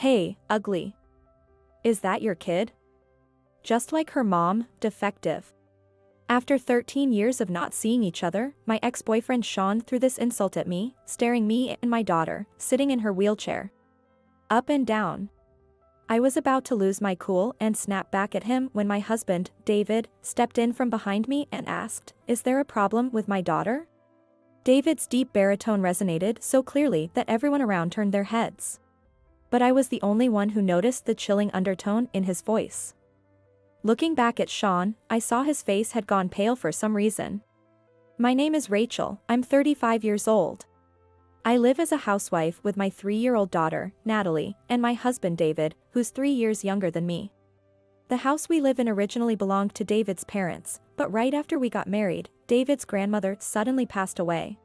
Hey, ugly. Is that your kid? Just like her mom, defective. After 13 years of not seeing each other, my ex-boyfriend Sean threw this insult at me, staring me and my daughter, sitting in her wheelchair. Up and down. I was about to lose my cool and snap back at him when my husband, David, stepped in from behind me and asked, "Is there a problem with my daughter?" David's deep baritone resonated so clearly that everyone around turned their heads. But I was the only one who noticed the chilling undertone in his voice. Looking back at Sean, I saw his face had gone pale for some reason. "My name is Rachel, I'm 35 years old. I live as a housewife with my 3-year-old daughter, Natalie, and my husband David, who's 3 years younger than me. The house we live in originally belonged to David's parents, but right after we got married, David's grandmother suddenly passed away.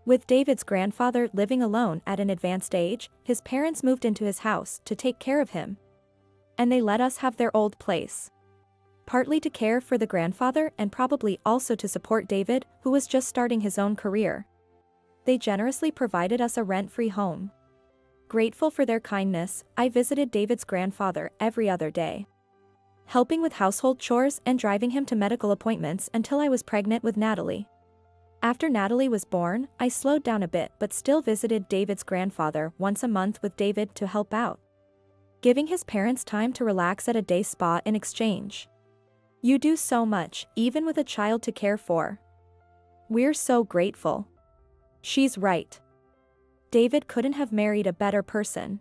With David's grandfather living alone at an advanced age, his parents moved into his house to take care of him. And they let us have their old place. Partly to care for the grandfather and probably also to support David, who was just starting his own career. They generously provided us a rent-free home. Grateful for their kindness, I visited David's grandfather every other day, helping with household chores and driving him to medical appointments until I was pregnant with Natalie. After Natalie was born, I slowed down a bit but still visited David's grandfather once a month with David to help out, giving his parents time to relax at a day spa in exchange. You do so much, even with a child to care for. We're so grateful. She's right. David couldn't have married a better person.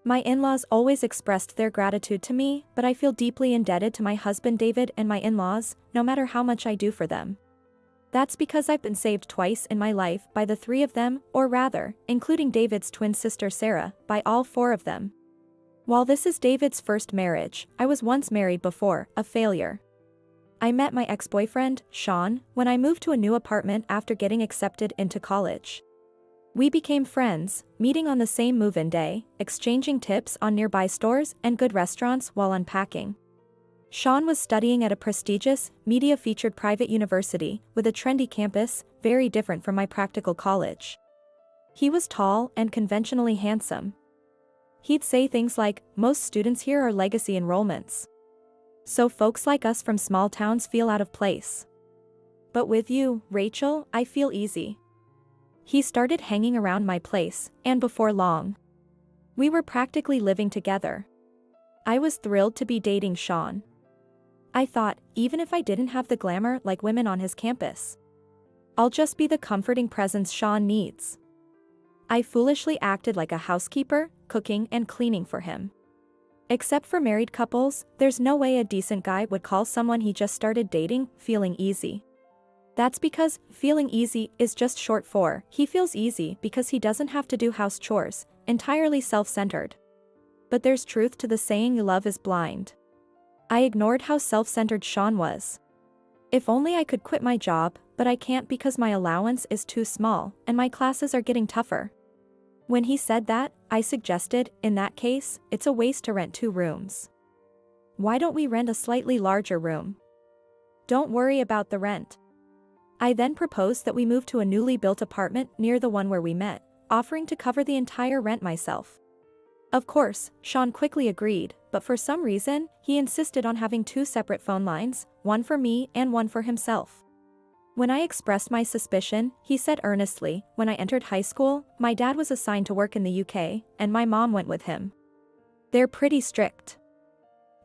My in-laws always expressed their gratitude to me, but I feel deeply indebted to my husband David and my in-laws, no matter how much I do for them. That's because I've been saved twice in my life by the 3 of them, or rather, including David's twin sister Sarah, by all 4 of them. While this is David's first marriage, I was once married before, a failure. I met my ex-boyfriend, Sean, when I moved to a new apartment after getting accepted into college. We became friends, meeting on the same move-in day, exchanging tips on nearby stores and good restaurants while unpacking. Sean was studying at a prestigious, media-featured private university with a trendy campus, very different from my practical college. He was tall and conventionally handsome. He'd say things like, "Most students here are legacy enrollments. So folks like us from small towns feel out of place. But with you, Rachel, I feel easy." He started hanging around my place, and before long, we were practically living together. I was thrilled to be dating Sean. I thought, even if I didn't have the glamour like women on his campus, I'll just be the comforting presence Sean needs. I foolishly acted like a housekeeper, cooking and cleaning for him. Except for married couples, there's no way a decent guy would call someone he just started dating feeling easy. That's because feeling easy is just short for he feels easy because he doesn't have to do house chores, entirely self-centered. But there's truth to the saying love is blind. I ignored how self-centered Sean was. If only I could quit my job, but I can't because my allowance is too small and my classes are getting tougher. When he said that, I suggested, in that case, it's a waste to rent 2 rooms. Why don't we rent a slightly larger room? Don't worry about the rent. I then proposed that we move to a newly built apartment near the one where we met, offering to cover the entire rent myself. Of course, Sean quickly agreed, but for some reason, he insisted on having 2 separate phone lines, one for me and one for himself. When I expressed my suspicion, he said earnestly, "When I entered high school, my dad was assigned to work in the UK, and my mom went with him. They're pretty strict.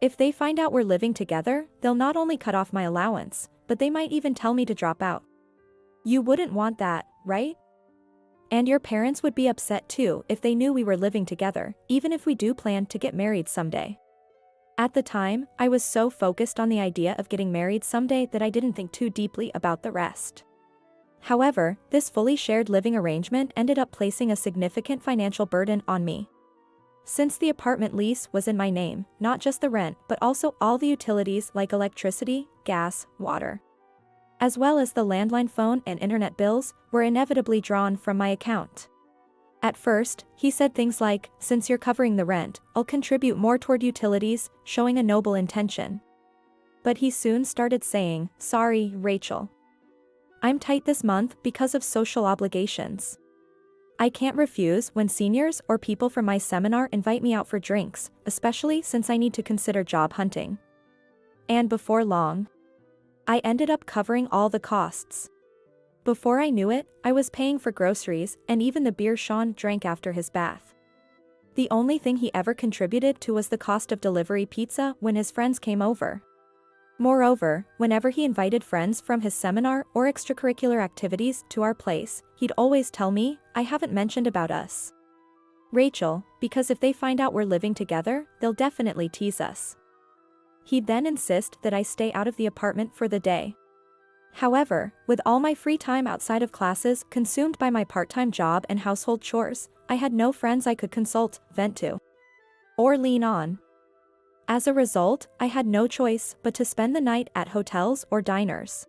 If they find out we're living together, they'll not only cut off my allowance, but they might even tell me to drop out. You wouldn't want that, right? And your parents would be upset too if they knew we were living together, even if we do plan to get married someday." At the time, I was so focused on the idea of getting married someday that I didn't think too deeply about the rest. However, this fully shared living arrangement ended up placing a significant financial burden on me. Since the apartment lease was in my name, not just the rent but also all the utilities like electricity, gas, water, as well as the landline phone and internet bills, were inevitably drawn from my account. At first, he said things like, "Since you're covering the rent, I'll contribute more toward utilities," showing a noble intention. But he soon started saying, "Sorry, Rachel. I'm tight this month because of social obligations. I can't refuse when seniors or people from my seminar invite me out for drinks, especially since I need to consider job hunting. And before long, I ended up covering all the costs. Before I knew it, I was paying for groceries and even the beer Sean drank after his bath. The only thing he ever contributed to was the cost of delivery pizza when his friends came over. Moreover, whenever he invited friends from his seminar or extracurricular activities to our place, he'd always tell me, "I haven't mentioned about us, Rachel, because if they find out we're living together, they'll definitely tease us." He'd then insist that I stay out of the apartment for the day. However, with all my free time outside of classes consumed by my part-time job and household chores, I had no friends I could consult, vent to, or lean on. As a result, I had no choice but to spend the night at hotels or diners.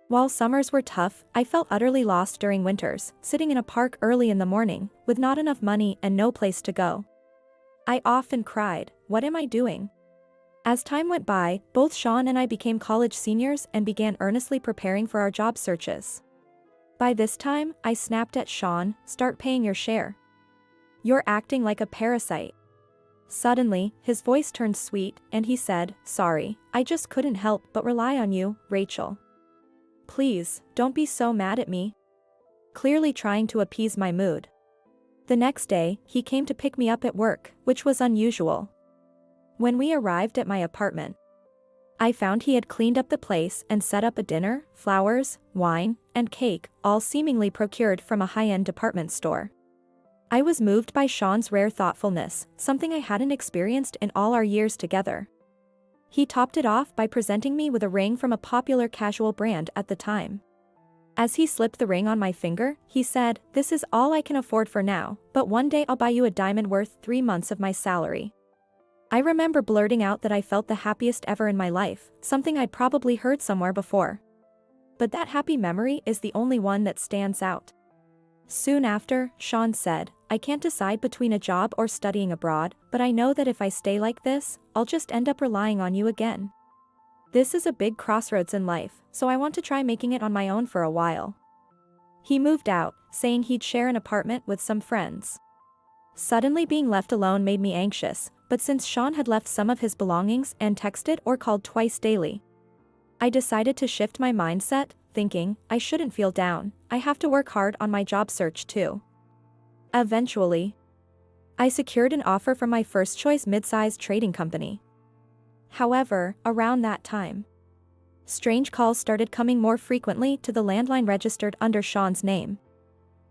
While summers were tough, I felt utterly lost during winters, sitting in a park early in the morning, with not enough money and no place to go. I often cried, "What am I doing?" As time went by, both Sean and I became college seniors and began earnestly preparing for our job searches. By this time, I snapped at Sean, "Start paying your share. You're acting like a parasite." Suddenly, his voice turned sweet, and he said, "Sorry, I just couldn't help but rely on you, Rachel. Please, don't be so mad at me." Clearly trying to appease my mood. The next day, he came to pick me up at work, which was unusual. When we arrived at my apartment, I found he had cleaned up the place and set up a dinner, flowers, wine, and cake, all seemingly procured from a high-end department store. I was moved by Sean's rare thoughtfulness, something I hadn't experienced in all our years together. He topped it off by presenting me with a ring from a popular casual brand at the time. As he slipped the ring on my finger, he said, "This is all I can afford for now, but one day I'll buy you a diamond worth 3 months of my salary." I remember blurting out that I felt the happiest ever in my life, something I'd probably heard somewhere before. But that happy memory is the only one that stands out. Soon after, Sean said, "I can't decide between a job or studying abroad, but I know that if I stay like this, I'll just end up relying on you again. This is a big crossroads in life, so I want to try making it on my own for a while." He moved out, saying he'd share an apartment with some friends. Suddenly being left alone made me anxious, but since Sean had left some of his belongings and texted or called twice daily, I decided to shift my mindset, thinking, I shouldn't feel down, I have to work hard on my job search too. Eventually, I secured an offer from my first-choice mid-sized trading company. However, around that time, strange calls started coming more frequently to the landline registered under Sean's name.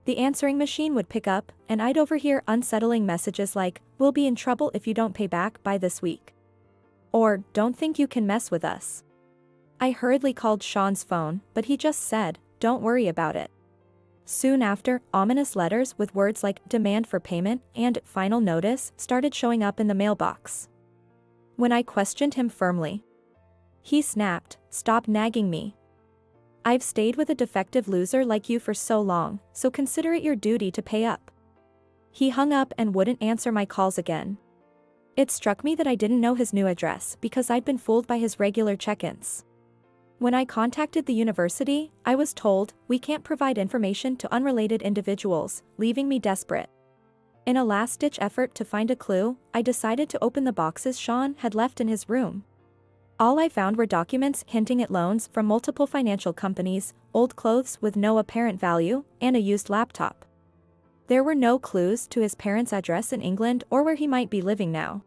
The answering machine would pick up, and I'd overhear unsettling messages like, "We'll be in trouble if you don't pay back by this week." Or, "Don't think you can mess with us." I hurriedly called Sean's phone, but he just said, "Don't worry about it." Soon after, ominous letters with words like "demand for payment" and "final notice" started showing up in the mailbox. When I questioned him firmly, he snapped, "Stop nagging me. I've stayed with a defective loser like you for so long, so consider it your duty to pay up." He hung up and wouldn't answer my calls again. It struck me that I didn't know his new address because I'd been fooled by his regular check-ins. When I contacted the university, I was told, "We can't provide information to unrelated individuals," leaving me desperate. In a last-ditch effort to find a clue, I decided to open the boxes Sean had left in his room. All I found were documents hinting at loans from multiple financial companies, old clothes with no apparent value, and a used laptop. There were no clues to his parents' address in England or where he might be living now.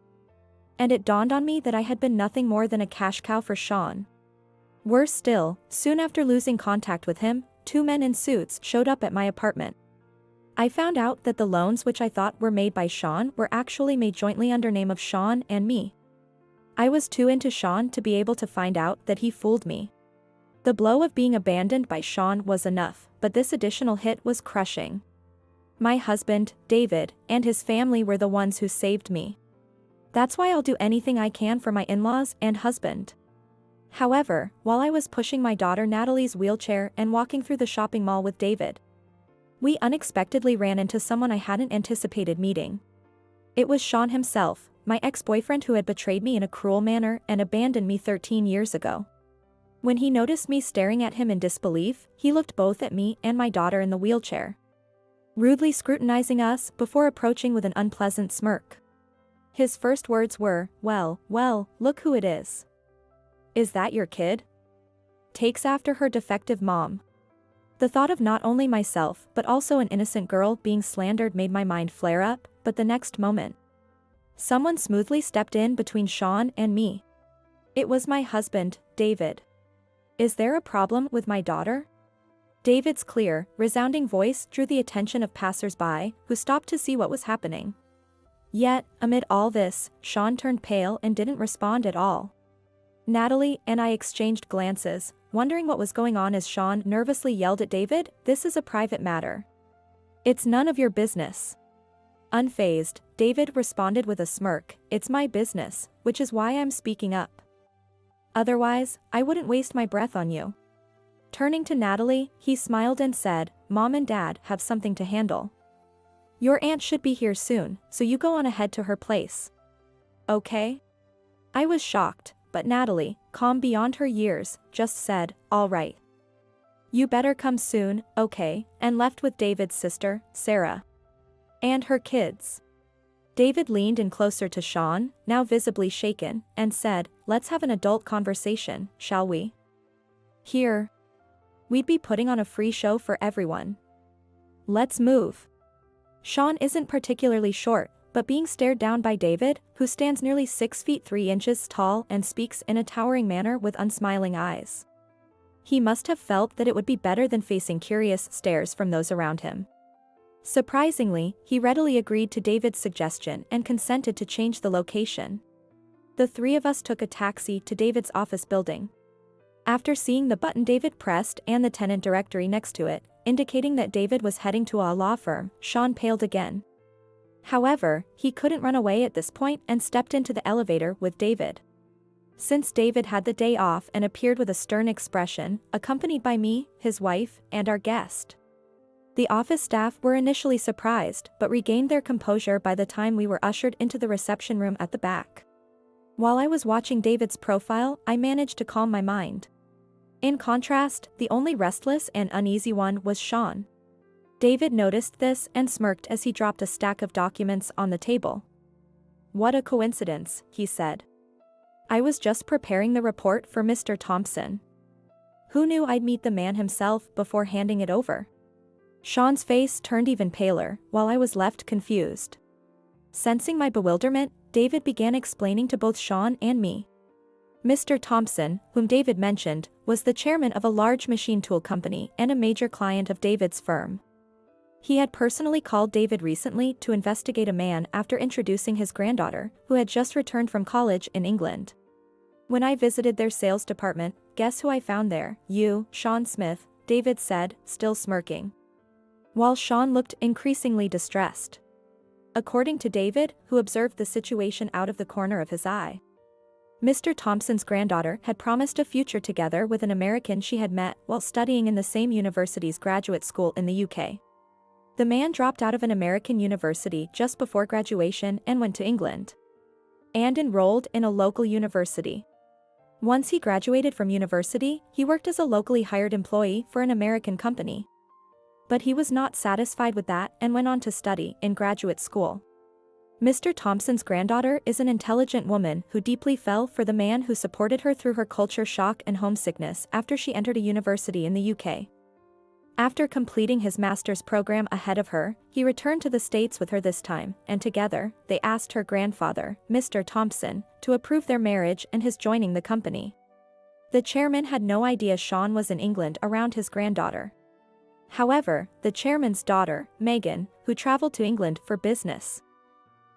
And it dawned on me that I had been nothing more than a cash cow for Sean. Worse still, soon after losing contact with him, 2 men in suits showed up at my apartment. I found out that the loans which I thought were made by Sean were actually made jointly under name of Sean and me. I was too into Sean to be able to find out that he fooled me. The blow of being abandoned by Sean was enough, but this additional hit was crushing. My husband, David, and his family were the ones who saved me. That's why I'll do anything I can for my in-laws and husband. However, while I was pushing my daughter Natalie's wheelchair and walking through the shopping mall with David, we unexpectedly ran into someone I hadn't anticipated meeting. It was Sean himself, my ex-boyfriend who had betrayed me in a cruel manner and abandoned me 13 years ago. When he noticed me staring at him in disbelief, he looked both at me and my daughter in the wheelchair. rudely scrutinizing us before approaching with an unpleasant smirk. His first words were, well, look who it is. Is that your kid? Takes after her defective mom. The thought of not only myself but also an innocent girl being slandered made my mind flare up, but the next moment, someone smoothly stepped in between Sean and me. It was my husband, David. Is there a problem with my daughter? David's clear, resounding voice drew the attention of passers-by, who stopped to see what was happening. Yet, amid all this, Sean turned pale and didn't respond at all. Natalie and I exchanged glances, wondering what was going on as Sean nervously yelled at David, "This is a private matter. It's none of your business." Unfazed, David responded with a smirk, "It's my business, which is why I'm speaking up. Otherwise, I wouldn't waste my breath on you." Turning to Natalie, he smiled and said, "Mom and Dad have something to handle. Your aunt should be here soon, so you go on ahead to her place. Okay?" I was shocked, but Natalie, calm beyond her years, just said, "All right. You better come soon, okay?" and left with David's sister, Sarah, and her kids. David leaned in closer to Sean, now visibly shaken, and said, "Let's have an adult conversation, shall we? Here. We'd be putting on a free show for everyone. Let's move." Sean isn't particularly short, but being stared down by David, who stands nearly 6 feet 3 inches tall and speaks in a towering manner with unsmiling eyes, he must have felt that it would be better than facing curious stares from those around him. Surprisingly, he readily agreed to David's suggestion and consented to change the location. The three of us took a taxi to David's office building. After seeing the button David pressed and the tenant directory next to it, indicating that David was heading to a law firm, Sean paled again. However, he couldn't run away at this point and stepped into the elevator with David. Since David had the day off and appeared with a stern expression, accompanied by me, his wife, and our guest, the office staff were initially surprised but regained their composure by the time we were ushered into the reception room at the back. While I was watching David's profile, I managed to calm my mind. In contrast, the only restless and uneasy one was Sean. David noticed this and smirked as he dropped a stack of documents on the table. "What a coincidence," he said. "I was just preparing the report for Mr. Thompson. Who knew I'd meet the man himself before handing it over?" Sean's face turned even paler, while I was left confused. Sensing my bewilderment, David began explaining to both Sean and me. Mr. Thompson, whom David mentioned, was the chairman of a large machine tool company and a major client of David's firm. He had personally called David recently to investigate a man after introducing his granddaughter, who had just returned from college in England. "When I visited their sales department, guess who I found there? You, Sean Smith," David said, still smirking, while Sean looked increasingly distressed. According to David, who observed the situation out of the corner of his eye, Mr. Thompson's granddaughter had promised a future together with an American she had met while studying in the same university's graduate school in the UK. The man dropped out of an American university just before graduation and went to England and enrolled in a local university. Once he graduated from university, he worked as a locally hired employee for an American company. But he was not satisfied with that and went on to study in graduate school. Mr. Thompson's granddaughter is an intelligent woman who deeply fell for the man who supported her through her culture shock and homesickness after she entered a university in the UK. After completing his master's program ahead of her, he returned to the States with her this time, and together, they asked her grandfather, Mr. Thompson, to approve their marriage and his joining the company. The chairman had no idea Sean was in England around his granddaughter. However, the chairman's daughter, Megan, who traveled to England for business,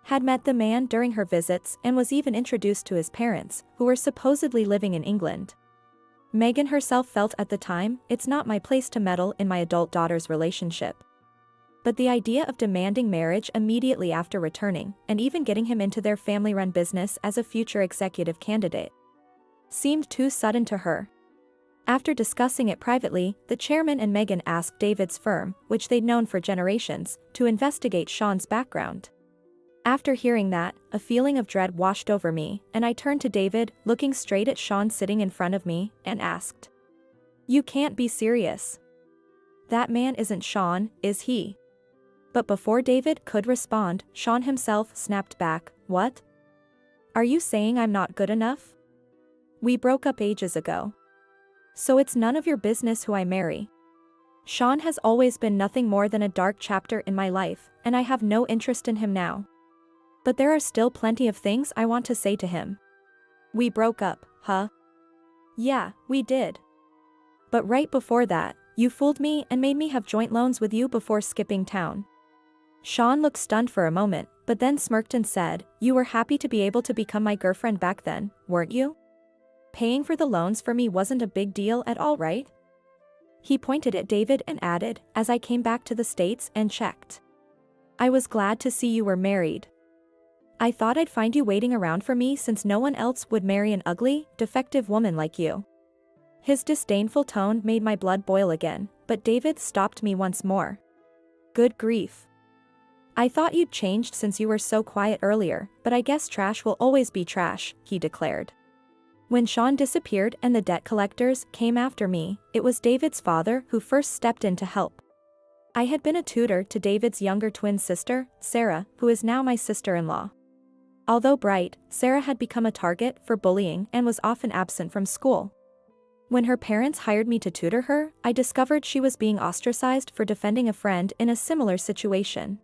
had met the man during her visits and was even introduced to his parents, who were supposedly living in England. Megan herself felt at the time, "It's not my place to meddle in my adult daughter's relationship." But the idea of demanding marriage immediately after returning, and even getting him into their family-run business as a future executive candidate, seemed too sudden to her. After discussing it privately, the chairman and Megan asked David's firm, which they'd known for generations, to investigate Sean's background. After hearing that, a feeling of dread washed over me, and I turned to David, looking straight at Sean sitting in front of me, and asked, "You can't be serious. That man isn't Sean, is he?" But before David could respond, Sean himself snapped back, "What? Are you saying I'm not good enough? We broke up ages ago. So it's none of your business who I marry." Sean has always been nothing more than a dark chapter in my life, and I have no interest in him now. But there are still plenty of things I want to say to him. "We broke up, huh?" "Yeah, we did. But right before that, you fooled me and made me have joint loans with you before skipping town." Sean looked stunned for a moment, but then smirked and said, "You were happy to be able to become my girlfriend back then, weren't you? Paying for the loans for me wasn't a big deal at all, right?" He pointed at David and added, "As I came back to the States and checked. I was glad to see you were married. I thought I'd find you waiting around for me since no one else would marry an ugly, defective woman like you." His disdainful tone made my blood boil again, but David stopped me once more. "Good grief. I thought you'd changed since you were so quiet earlier, but I guess trash will always be trash," he declared. When Sean disappeared and the debt collectors came after me, it was David's father who first stepped in to help. I had been a tutor to David's younger twin sister, Sarah, who is now my sister-in-law. Although bright, Sarah had become a target for bullying and was often absent from school. When her parents hired me to tutor her, I discovered she was being ostracized for defending a friend in a similar situation.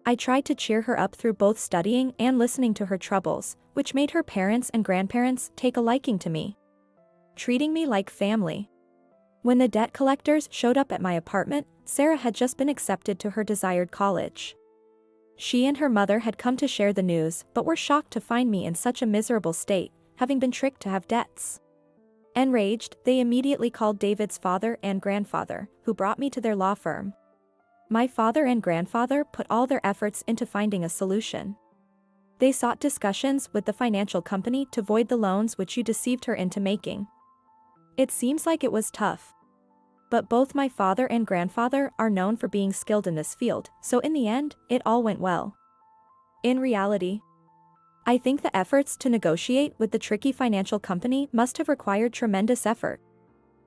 I tried to cheer her up through both studying and listening to her troubles, which made her parents and grandparents take a liking to me, treating me like family. When the debt collectors showed up at my apartment, Sarah had just been accepted to her desired college. She and her mother had come to share the news, but were shocked to find me in such a miserable state, having been tricked to have debts. Enraged, they immediately called David's father and grandfather, who brought me to their law firm. My father and grandfather put all their efforts into finding a solution. They sought discussions with the financial company to void the loans which you deceived her into making. It seems like it was tough. But both my father and grandfather are known for being skilled in this field, so in the end, it all went well. In reality, I think the efforts to negotiate with the tricky financial company must have required tremendous effort.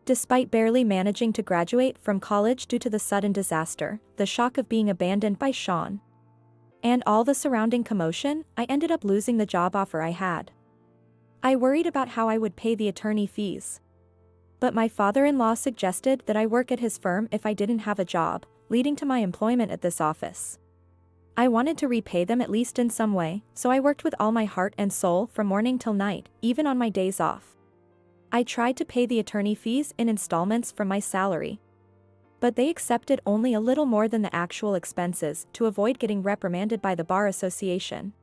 Despite barely managing to graduate from college due to the sudden disaster, the shock of being abandoned by Sean, and all the surrounding commotion, I ended up losing the job offer I had. I worried about how I would pay the attorney fees. But my father-in-law suggested that I work at his firm if I didn't have a job, leading to my employment at this office. I wanted to repay them at least in some way, so I worked with all my heart and soul from morning till night, even on my days off. I tried to pay the attorney fees in installments from my salary. But they accepted only a little more than the actual expenses to avoid getting reprimanded by the Bar Association.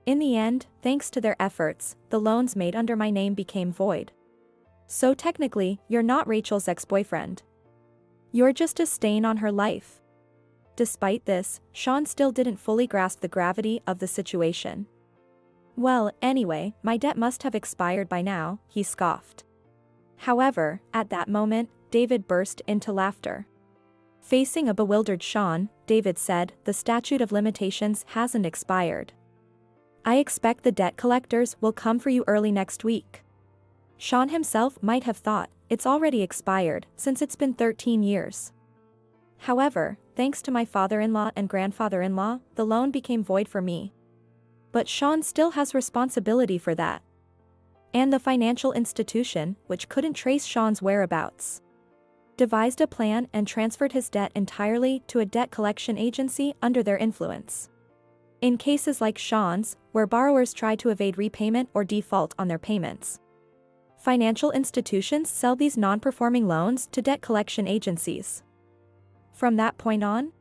In the end, thanks to their efforts, the loans made under my name became void. So technically, you're not Rachel's ex-boyfriend. You're just a stain on her life. Despite this, Sean still didn't fully grasp the gravity of the situation. "Well, anyway, my debt must have expired by now," he scoffed. However, at that moment, David burst into laughter. Facing a bewildered Sean, David said, "The statute of limitations hasn't expired. I expect the debt collectors will come for you early next week." Sean himself might have thought, it's already expired, since it's been 13 years. However, thanks to my father-in-law and grandfather-in-law, the loan became void for me. But Sean still has responsibility for that. And the financial institution, which couldn't trace Sean's whereabouts, devised a plan and transferred his debt entirely to a debt collection agency under their influence. In cases like Sean's, where borrowers try to evade repayment or default on their payments, financial institutions sell these non-performing loans to debt collection agencies. From that point on,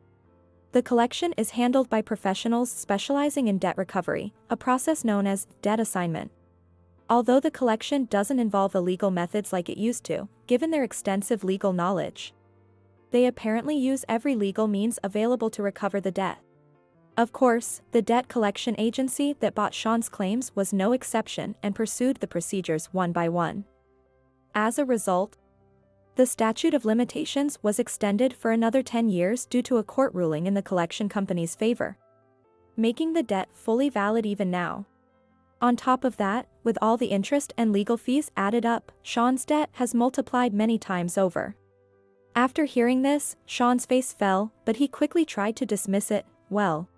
the collection is handled by professionals specializing in debt recovery, a process known as debt assignment. Although the collection doesn't involve illegal methods like it used to, given their extensive legal knowledge, they apparently use every legal means available to recover the debt. Of course, the debt collection agency that bought Sean's claims was no exception and pursued the procedures one by one. As a result, the statute of limitations was extended for another 10 years due to a court ruling in the collection company's favor, making the debt fully valid even now. On top of that, with all the interest and legal fees added up, Sean's debt has multiplied many times over. After hearing this, Sean's face fell, but he quickly tried to dismiss it. Well,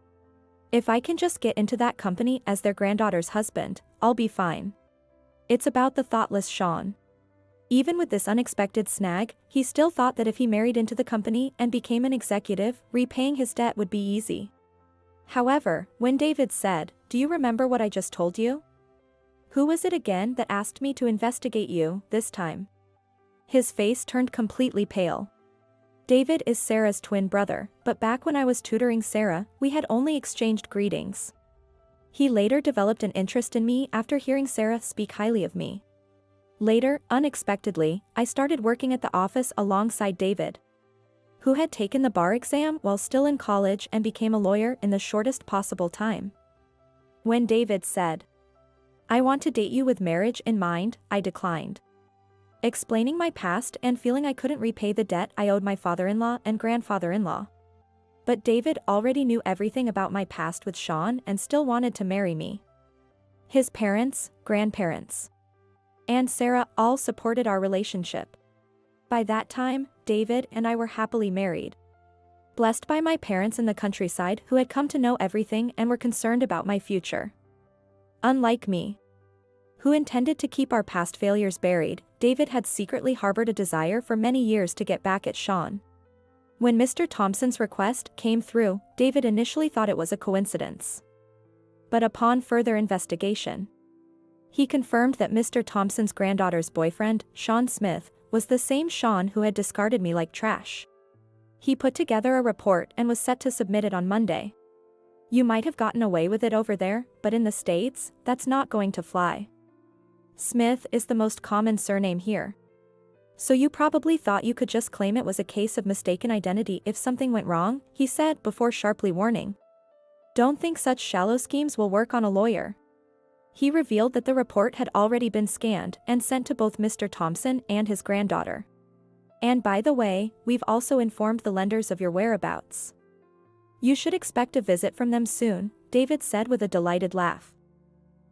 if I can just get into that company as their granddaughter's husband, I'll be fine. It's about the thoughtless Sean. Even with this unexpected snag, he still thought that if he married into the company and became an executive, repaying his debt would be easy. However, when David said, "Do you remember what I just told you? Who was it again that asked me to investigate you this time?" His face turned completely pale. David is Sarah's twin brother, but back when I was tutoring Sarah, we had only exchanged greetings. He later developed an interest in me after hearing Sarah speak highly of me. Later, unexpectedly, I started working at the office alongside David, who had taken the bar exam while still in college and became a lawyer in the shortest possible time. When David said, "I want to date you with marriage in mind," I declined, explaining my past and feeling I couldn't repay the debt I owed my father-in-law and grandfather-in-law. But David already knew everything about my past with Sean and still wanted to marry me. His parents, grandparents, and Sarah all supported our relationship. By that time, David and I were happily married, blessed by my parents in the countryside who had come to know everything and were concerned about my future. Unlike me, who intended to keep our past failures buried, David had secretly harbored a desire for many years to get back at Sean. When Mr. Thompson's request came through, David initially thought it was a coincidence. But upon further investigation, he confirmed that Mr. Thompson's granddaughter's boyfriend, Sean Smith, was the same Sean who had discarded me like trash. He put together a report and was set to submit it on Monday. You might have gotten away with it over there, but in the States, that's not going to fly. Smith is the most common surname here. So you probably thought you could just claim it was a case of mistaken identity if something went wrong, he said before sharply warning. Don't think such shallow schemes will work on a lawyer. He revealed that the report had already been scanned and sent to both Mr. Thompson and his granddaughter. And by the way, we've also informed the lenders of your whereabouts. You should expect a visit from them soon, David said with a delighted laugh.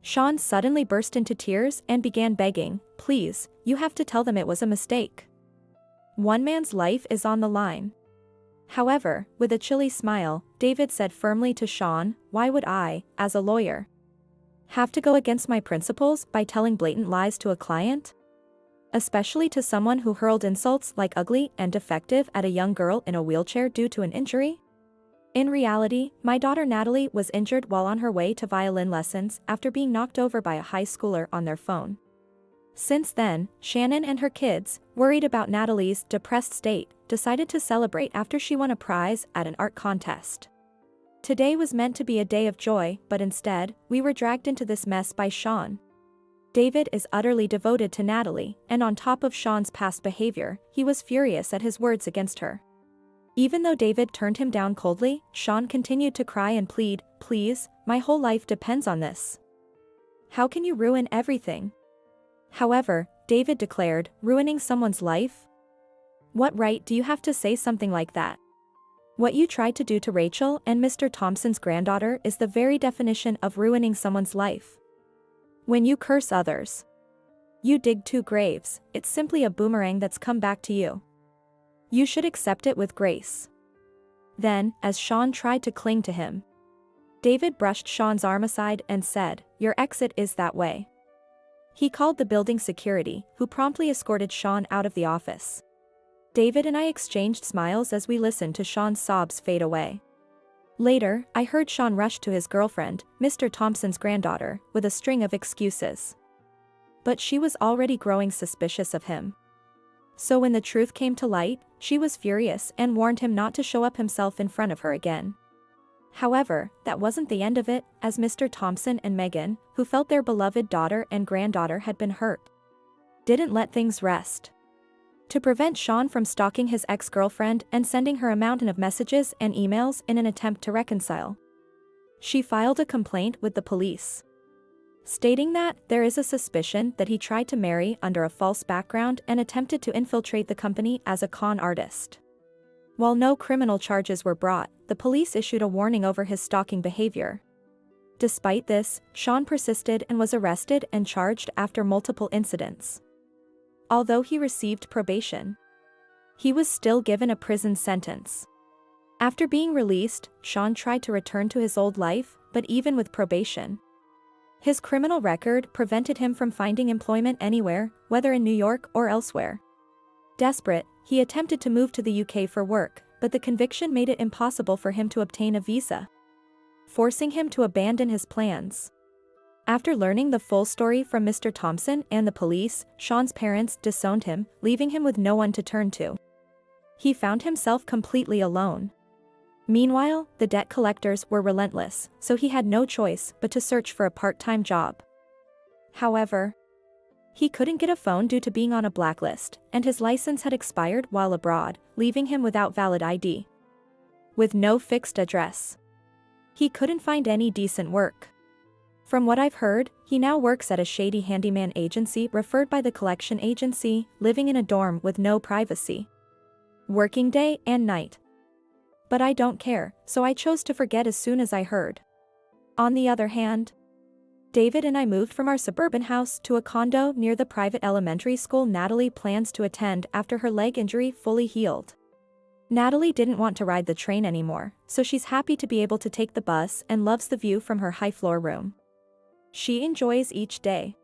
Sean suddenly burst into tears and began begging, "Please, you have to tell them it was a mistake. One man's life is on the line." However, with a chilly smile, David said firmly to Sean, "Why would I, as a lawyer, have to go against my principles by telling blatant lies to a client? Especially to someone who hurled insults like ugly and defective at a young girl in a wheelchair due to an injury? In reality, my daughter Natalie was injured while on her way to violin lessons after being knocked over by a high schooler on their phone. Since then, Shannon and her kids, worried about Natalie's depressed state, decided to celebrate after she won a prize at an art contest. Today was meant to be a day of joy, but instead, we were dragged into this mess by Sean. David is utterly devoted to Natalie, and on top of Sean's past behavior, he was furious at his words against her. Even though David turned him down coldly, Sean continued to cry and plead, "Please, my whole life depends on this. How can you ruin everything?" However, David declared, "Ruining someone's life? What right do you have to say something like that? What you tried to do to Rachel and Mr. Thompson's granddaughter is the very definition of ruining someone's life. When you curse others, you dig two graves, it's simply a boomerang that's come back to you. You should accept it with grace." Then, as Sean tried to cling to him, David brushed Sean's arm aside and said, "Your exit is that way." He called the building security, who promptly escorted Sean out of the office. David and I exchanged smiles as we listened to Sean's sobs fade away. Later, I heard Sean rush to his girlfriend, Mr. Thompson's granddaughter, with a string of excuses. But she was already growing suspicious of him. So when the truth came to light, she was furious and warned him not to show up himself in front of her again. However, that wasn't the end of it, as Mr. Thompson and Megan, who felt their beloved daughter and granddaughter had been hurt, didn't let things rest. To prevent Sean from stalking his ex-girlfriend and sending her a mountain of messages and emails in an attempt to reconcile, she filed a complaint with the police, stating that there is a suspicion that he tried to marry under a false background and attempted to infiltrate the company as a con artist. While no criminal charges were brought, the police issued a warning over his stalking behavior. Despite this, Sean persisted and was arrested and charged after multiple incidents. Although he received probation, He was still given a prison sentence. After being released, Sean tried to return to his old life, but even with probation, his criminal record prevented him from finding employment anywhere, whether in New York or elsewhere. Desperate, he attempted to move to the UK for work, but the conviction made it impossible for him to obtain a visa, forcing him to abandon his plans. After learning the full story from Mr. Thompson and the police, Sean's parents disowned him, leaving him with no one to turn to. He found himself completely alone. Meanwhile, the debt collectors were relentless, so he had no choice but to search for a part-time job. However, he couldn't get a phone due to being on a blacklist, and his license had expired while abroad, leaving him without valid ID. With no fixed address, he couldn't find any decent work. From what I've heard, he now works at a shady handyman agency referred by the collection agency, living in a dorm with no privacy, working day and night. But I don't care, so I chose to forget as soon as I heard. On the other hand, David and I moved from our suburban house to a condo near the private elementary school Natalie plans to attend after her leg injury fully healed. Natalie didn't want to ride the train anymore, so she's happy to be able to take the bus and loves the view from her high-floor room. She enjoys each day.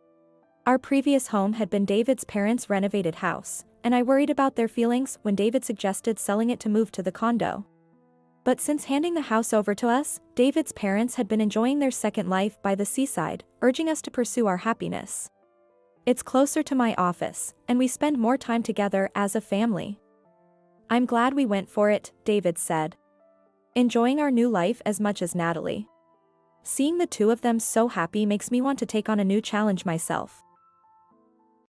Our previous home had been David's parents' renovated house, and I worried about their feelings when David suggested selling it to move to the condo. But since handing the house over to us, David's parents had been enjoying their second life by the seaside, urging us to pursue our happiness. It's closer to my office, and we spend more time together as a family. I'm glad we went for it, David said, enjoying our new life as much as Natalie. Seeing the two of them so happy makes me want to take on a new challenge myself.